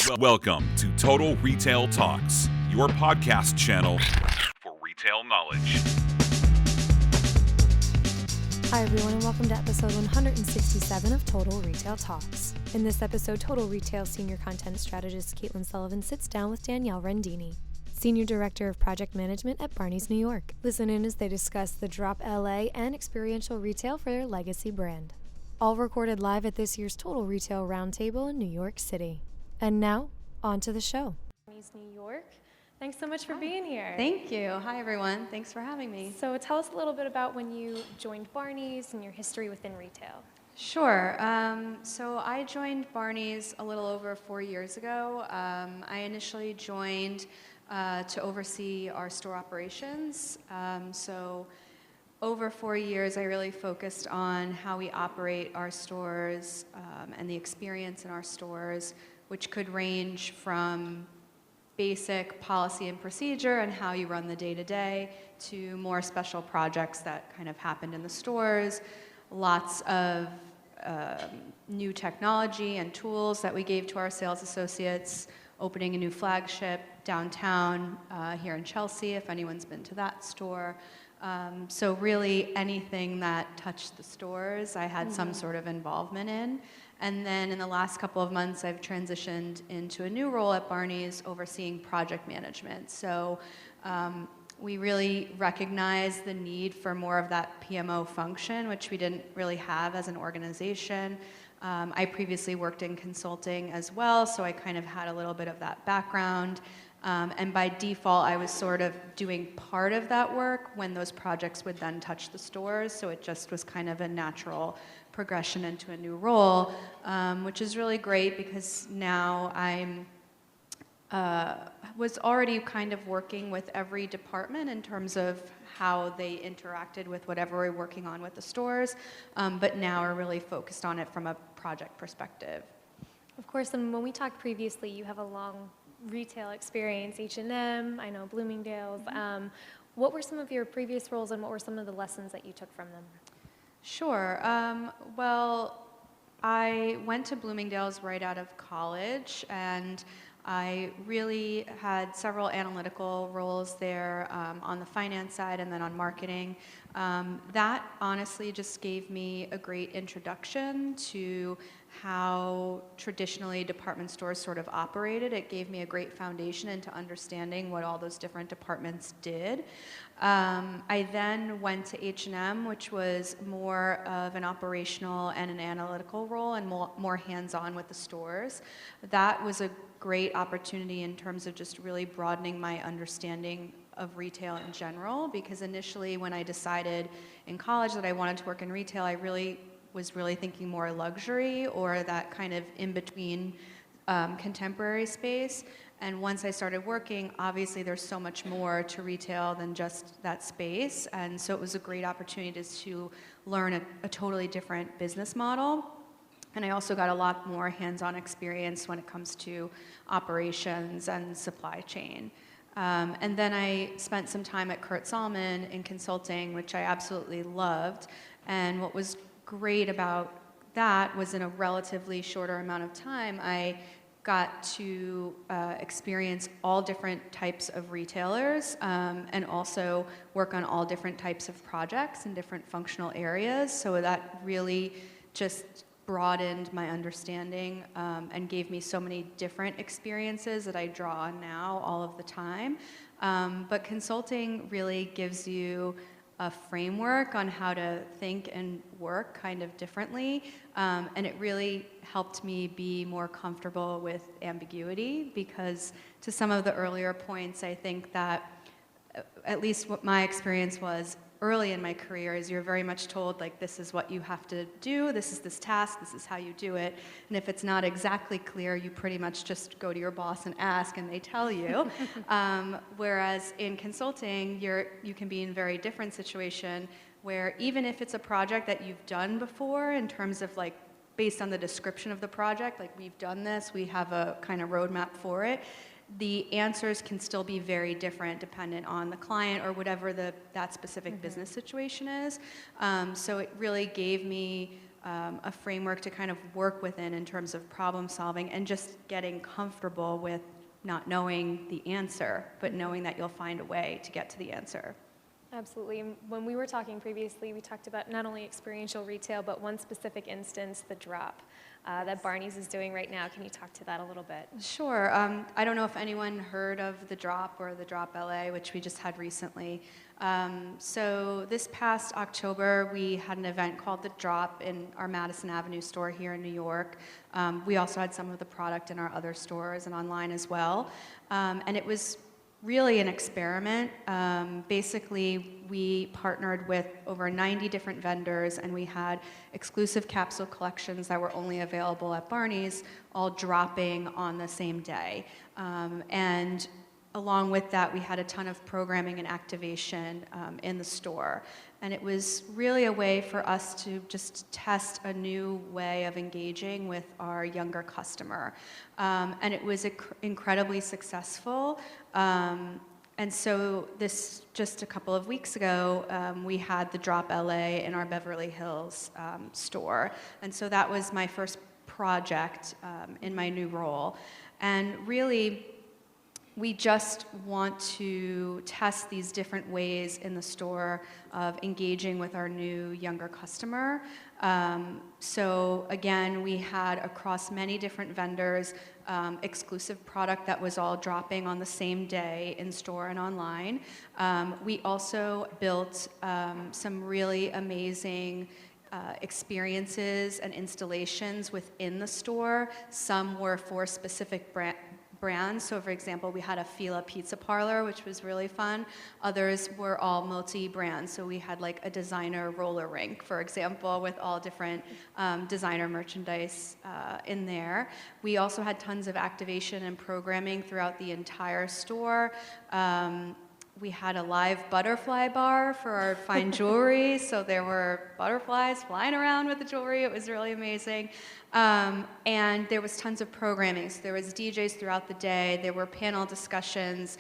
Welcome to Total Retail Talks, your podcast channel for retail knowledge. Hi everyone, and welcome to episode 167 of Total Retail Talks. In this episode, Total Retail Senior Content Strategist Caitlin Sullivan sits down with Danielle Rendini, Senior Director of Project Management at Barneys New York. Listen in as they discuss the Drop LA and Experiential Retail for their legacy brand. All recorded live at this year's Total Retail Roundtable in New York City. And now, on to the show. Barneys New York. Thanks so much for being here. Thank you. Hi, everyone. Thanks for having me. So tell us a little bit about when you joined Barneys and your history within retail. Sure. So I joined Barneys a little over 4 years ago. I initially joined to oversee our store operations. So over 4 years, I really focused on how we operate our stores and the experience in our stores, which could range from basic policy and procedure and how you run the day-to-day to more special projects that kind of happened in the stores, lots of new technology and tools that we gave to our sales associates, opening a new flagship downtown here in Chelsea, if anyone's been to that store. So really anything that touched the stores, I had some sort of involvement in. And then in the last couple of months, I've transitioned into a new role at Barneys overseeing project management. So we really recognize the need for more of that PMO function, which we didn't really have as an organization. I previously worked in consulting as well, so I kind of had a little bit of that background. And by default, I was sort of doing part of that work when those projects would then touch the stores, so it just was kind of a natural progression into a new role, which is really great because now I'm was already kind of working with every department in terms of how they interacted with whatever we're working on with the stores, but now we're really focused on it from a project perspective. Of course, and when we talked previously, you have a long retail experience, H&M, I know Bloomingdale's. What were some of your previous roles and what were some of the lessons that you took from them? Sure. Well, I went to Bloomingdale's right out of college, and I really had several analytical roles there on the finance side and then on marketing. That honestly just gave me a great introduction to how traditionally department stores sort of operated. It gave me a great foundation into understanding what all those different departments did. I then went to H&M, which was more of an operational and an analytical role and more hands-on with the stores. That was a great opportunity in terms of just really broadening my understanding of retail in general, because initially when I decided in college that I wanted to work in retail, I was really thinking more luxury or that kind of in-between contemporary space. And once I started working, obviously there's so much more to retail than just that space. And so it was a great opportunity to learn a totally different business model. And I also got a lot more hands-on experience when it comes to operations and supply chain. And then I spent some time at Kurt Salmon in consulting, which I absolutely loved. And what was great about that was in a relatively shorter amount of time, I got to experience all different types of retailers and also work on all different types of projects in different functional areas. So that really just broadened my understanding and gave me so many different experiences that I draw on now all of the time. But consulting really gives you a framework on how to think and work kind of differently. And it really helped me be more comfortable with ambiguity, because to some of the earlier points, I think that at least what my experience was early in my career is you're very much told, like, this is what you have to do, this is this task, this is how you do it. And if it's not exactly clear, you pretty much just go to your boss and ask, and they tell you. Whereas in consulting, you can be in a very different situation where even if it's a project that you've done before in terms of, like, based on the description of the project, like, we've done this, we have a kind of roadmap for it, the answers can still be very different dependent on the client or whatever that specific business situation is. So it really gave me a framework to kind of work within in terms of problem solving and just getting comfortable with not knowing the answer, but knowing that you'll find a way to get to the answer. Absolutely. And when we were talking previously, we talked about not only experiential retail, but one specific instance, the drop, that Barneys is doing right now. Can you talk to that a little bit? Sure. I don't know if anyone heard of the Drop or the Drop LA, which we just had recently. So this past October, we had an event called the Drop in our Madison Avenue store here in New York. We also had some of the product in our other stores and online as well. And it was really an experiment. Basically, we partnered with over 90 different vendors, and we had exclusive capsule collections that were only available at Barneys, all dropping on the same day. And along with that, we had a ton of programming and activation in the store. And it was really a way for us to just test a new way of engaging with our younger customer. And it was incredibly successful. And so this, just a couple of weeks ago, we had the Drop LA in our Beverly Hills store. And so that was my first project in my new role. And really, we just want to test these different ways in the store of engaging with our new younger customer. So again, we had across many different vendors exclusive product that was all dropping on the same day in store and online. We also built some really amazing experiences and installations within the store. Some were for specific brands. So for example, we had a Fila pizza parlor, which was really fun. Others were all multi-brand. So we had like a designer roller rink, for example, with all different designer merchandise in there. We also had tons of activation and programming throughout the entire store. We had a live butterfly bar for our fine jewelry, so there were butterflies flying around with the jewelry. It was really amazing. And there was tons of programming. So there was DJs throughout the day. There were panel discussions.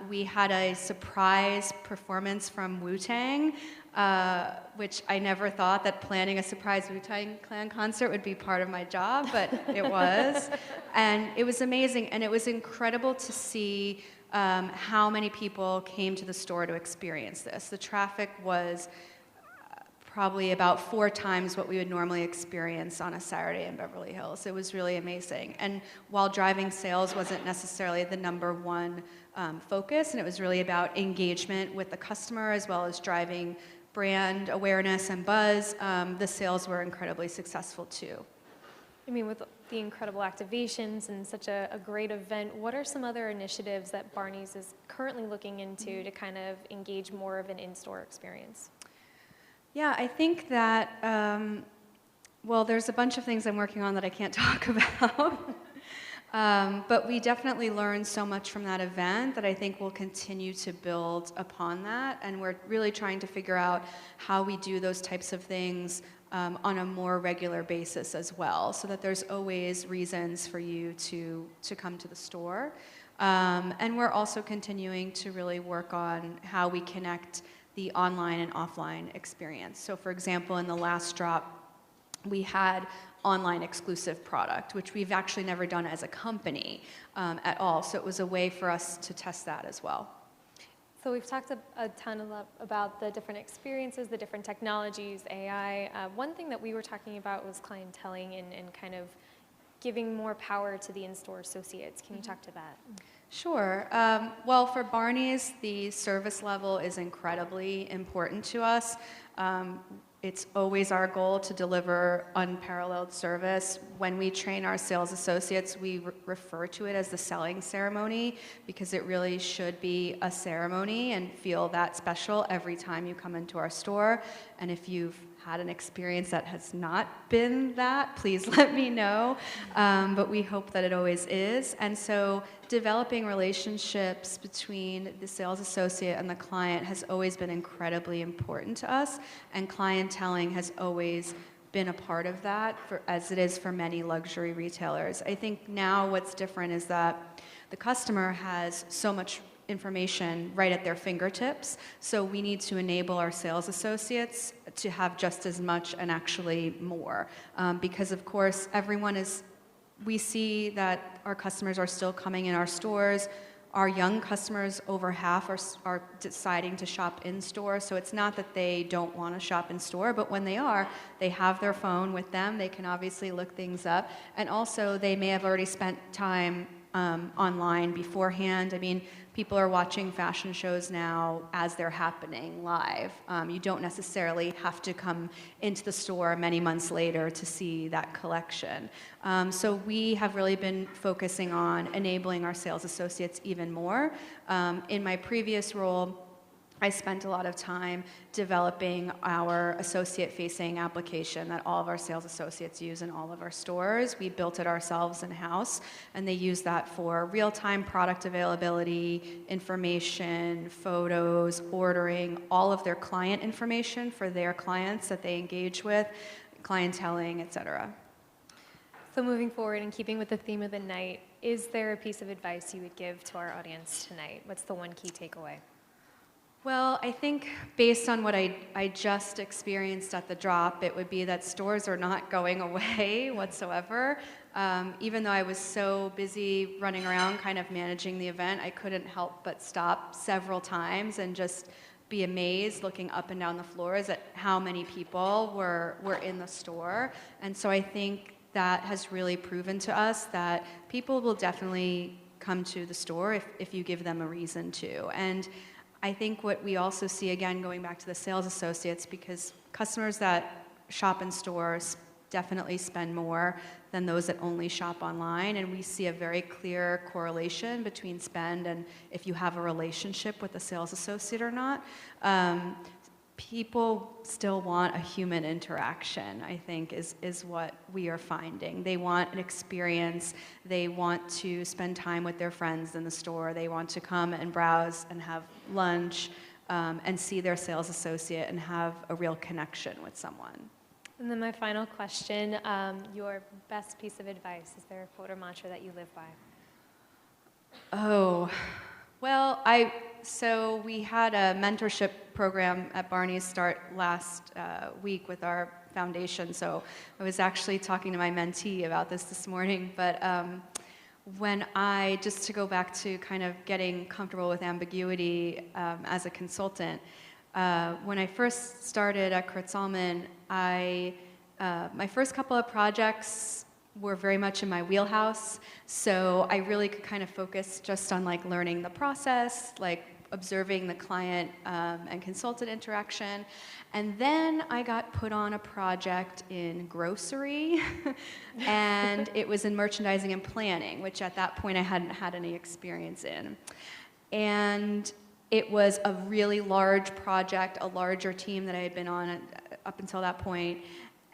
We had a surprise performance from Wu-Tang, which I never thought that planning a surprise Wu-Tang Clan concert would be part of my job, but it was. And it was amazing, and it was incredible to see how many people came to the store to experience this. The traffic was probably about 4 times what we would normally experience on a Saturday in Beverly Hills. It was really amazing. And while driving sales wasn't necessarily the number one focus, and it was really about engagement with the customer as well as driving brand awareness and buzz, the sales were incredibly successful too. I mean, with the incredible activations and such a great event, what are some other initiatives that Barneys is currently looking into to kind of engage more of an in-store experience? Yeah, I think that, well, there's a bunch of things I'm working on that I can't talk about. But we definitely learned so much from that event that I think we'll continue to build upon that. And we're really trying to figure out how we do those types of things on a more regular basis as well, so that there's always reasons for you to come to the store. And we're also continuing to really work on how we connect the online and offline experience. So for example, in the last drop, we had online exclusive product, which we've actually never done as a company at all. So it was a way for us to test that as well. So we've talked a ton about the different experiences, the different technologies, AI. One thing that we were talking about was clienteling and kind of giving more power to the in-store associates. Can you talk to that? Sure. Well, for Barneys, the service level is incredibly important to us. It's always our goal to deliver unparalleled service. When we train our sales associates, we refer to it as the selling ceremony because it really should be a ceremony and feel that special every time you come into our store. And if you've had an experience that has not been that, please let me know. But we hope that it always is. And so developing relationships between the sales associate and the client has always been incredibly important to us, and clienteling has always been a part of that, as it is for many luxury retailers. I think now what's different is that the customer has so much information right at their fingertips, so we need to enable our sales associates to have just as much and actually more. Because of course, we see that our customers are still coming in our stores. Our young customers, over half, are deciding to shop in store. So it's not that they don't want to shop in store, but when they are, they have their phone with them. They can obviously look things up. And also, they may have already spent time online beforehand. I mean, people are watching fashion shows now as they're happening live. You don't necessarily have to come into the store many months later to see that collection. So we have really been focusing on enabling our sales associates even more. In my previous role, I spent a lot of time developing our associate-facing application that all of our sales associates use in all of our stores. We built it ourselves in-house, and they use that for real-time product availability, information, photos, ordering, all of their client information for their clients that they engage with, clienteling, etc. So moving forward and keeping with the theme of the night, is there a piece of advice you would give to our audience tonight? What's the one key takeaway? Well, I think based on what I just experienced at the drop, it would be that stores are not going away whatsoever. Even though I was so busy running around kind of managing the event, I couldn't help but stop several times and just be amazed looking up and down the floors at how many people were in the store. And so I think that has really proven to us that people will definitely come to the store if you give them a reason to. And I think what we also see, again, going back to the sales associates, because customers that shop in stores definitely spend more than those that only shop online, and we see a very clear correlation between spend and if you have a relationship with a sales associate or not. People still want a human interaction, I think, is what we are finding. They want an experience. They want to spend time with their friends in the store. They want to come and browse and have lunch and see their sales associate and have a real connection with someone. And then my final question, your best piece of advice. Is there a quote or mantra that you live by? Oh, well, so we had a mentorship program at Barneys start last week with our foundation. So I was actually talking to my mentee about this morning. But just to go back to kind of getting comfortable with ambiguity as a consultant, when I first started at Kurtzalman, my first couple of projects were very much in my wheelhouse, so I really could kind of focus just on like learning the process, like observing the client and consultant interaction. And then I got put on a project in grocery, and it was in merchandising and planning, which at that point I hadn't had any experience in. And it was a really large project, a larger team that I had been on up until that point,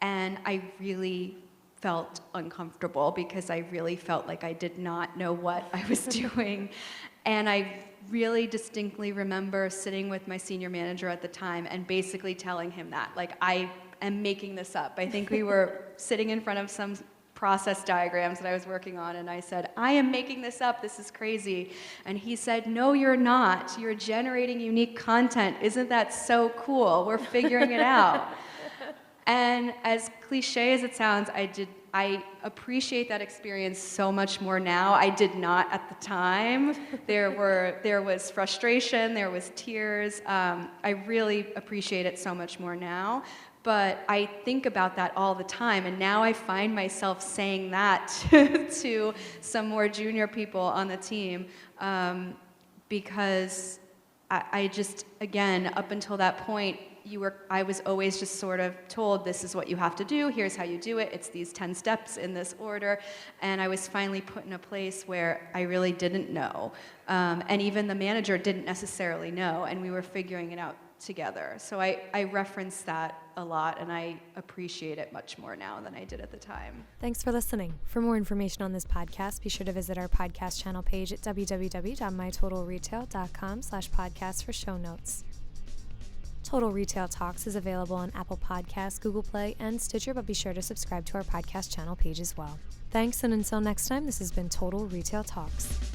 and I really felt uncomfortable because I really felt like I did not know what I was doing. And I really distinctly remember sitting with my senior manager at the time and basically telling him that, like, I am making this up. I think we were sitting in front of some process diagrams that I was working on, and I said, I am making this up, this is crazy. And he said, no, you're not. You're generating unique content. Isn't that so cool? We're figuring it out. And as cliche as it sounds, I appreciate that experience so much more now. I did not at the time. There was frustration, there was tears. I really appreciate it so much more now. But I think about that all the time, and now I find myself saying that to some more junior people on the team because I just, again, up until that point, I was always just sort of told, this is what you have to do, here's how you do it, it's these 10 steps in this order, and I was finally put in a place where I really didn't know, and even the manager didn't necessarily know, and we were figuring it out together. So I reference that a lot, and I appreciate it much more now than I did at the time. Thanks for listening. For more information on this podcast, be sure to visit our podcast channel page at www.mytotalretail.com/podcast for show notes. Total Retail Talks is available on Apple Podcasts, Google Play, and Stitcher, but be sure to subscribe to our podcast channel page as well. Thanks, and until next time, this has been Total Retail Talks.